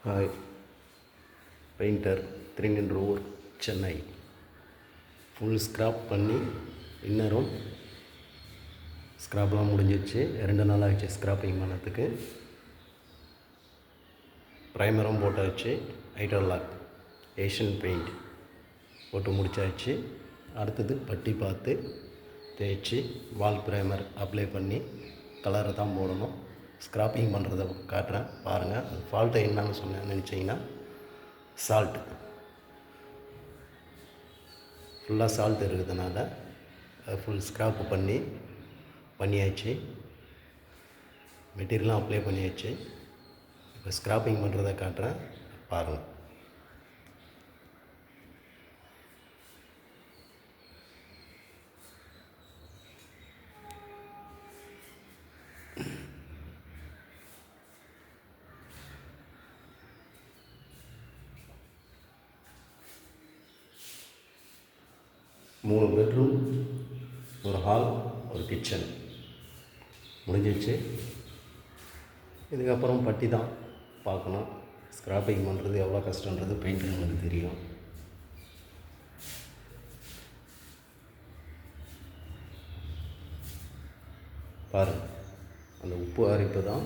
Hi, painter Thirunindravur, Chennai. Full scrap பண்ணி இன்னரும் ஸ்க்ராப்லாம் முடிஞ்சிடுச்சு. 2 நாள் ஆகிடுச்சு ஸ்க்ராப்பிங் பண்ணதுக்கு. ப்ரைமரும் போட்டாச்சு. ஹைட்ரோலாக் ஏஷியன் பெயிண்ட் போட்டு முடிச்சாச்சு. அடுத்தது பட்டி பார்த்து தேய்ச்சி வால் ப்ரைமர் அப்ளை பண்ணி கலரை தான் போடணும். ஸ்க்ராப்பிங் பண்ணுறதை காட்டுறேன் பாருங்கள். அது ஃபால்ட்டை என்னன்னு நினச்சிங்கன்னா சால்ட்டு ஃபுல்லாக சால்ட் இருக்கிறதுனால ஃபுல் ஸ்க்ராப் பண்ணியாச்சு. மெட்டீரியலாம் அப்ளை பண்ணியாச்சு. இப்போ ஸ்க்ராப்பிங் பண்ணுறதை காட்டுறேன் பாருங்கள். மூணு பெட்ரூம், ஒரு ஹால், ஒரு கிச்சன் முடிஞ்சிச்சு. இதுக்கப்புறம் பட்டி தான் பார்க்கணும். ஸ்க்ராப்பிங் பண்ணுறது எவ்வளோ கஷ்டன்றது பெயிண்டருக்கு தெரியும். பாருங்கள், அந்த உப்பு அரிப்பு தான்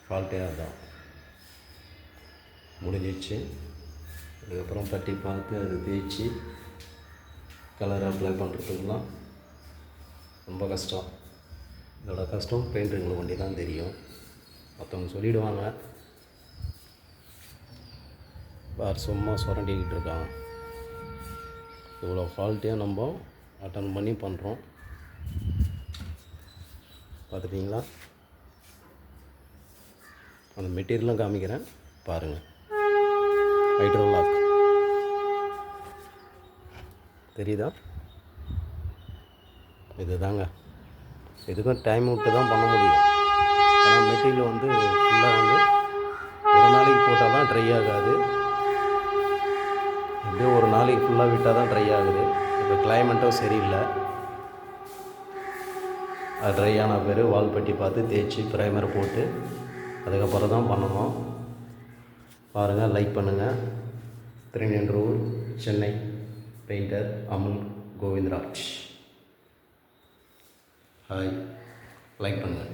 ஃபால்ட்டே அதுதான். முடிஞ்சிச்சு. அதுக்கப்புறம் பட்டி பார்த்து அது தேய்ச்சி கலர் அப்ளை பண்ணுறதுக்குலாம் ரொம்ப கஷ்டம். இதோட கஷ்டம் பெயிண்டருங்களுக்கு வண்டி தான் தெரியும். மற்றவங்க சொல்லிவிடுவாங்க, வேறு சும்மா சுரண்டிக்கிட்டு இருக்காங்க. இவ்வளோ ஃபால்ட்டையும் நம்ம அட்டன் பண்ணி பண்ணுறோம். பார்த்துட்டிங்களா? அந்த மெட்டீரியலும் காமிக்கிறேன் பாருங்கள். ஹைட்ரோலாக் தெரியுதா? இது தாங்க. இதுக்கும் டைம் விட்டு தான் பண்ண முடியும். ஏன்னா மெட்டீரியல் ஃபுல்லாக ஒரு நாளைக்கு போட்டால் தான் ட்ரை ஆகாது. எப்படியோ ஒரு நாளைக்கு ஃபுல்லாக விட்டால் தான் ட்ரை ஆகுது. இப்போ கிளைமேட்டும் சரியில்லை. அது ட்ரை ஆன பேர் வால் பட்டி பார்த்து தேய்ச்சி ப்ரைமர் போட்டு அதுக்கப்புறம் தான் பண்ணணும். பாருங்கள், லைக் பண்ணுங்கள். Thirunindravur, Chennai. Painter Amul Govindaraj. Hi, like பண்ணுங்கள்.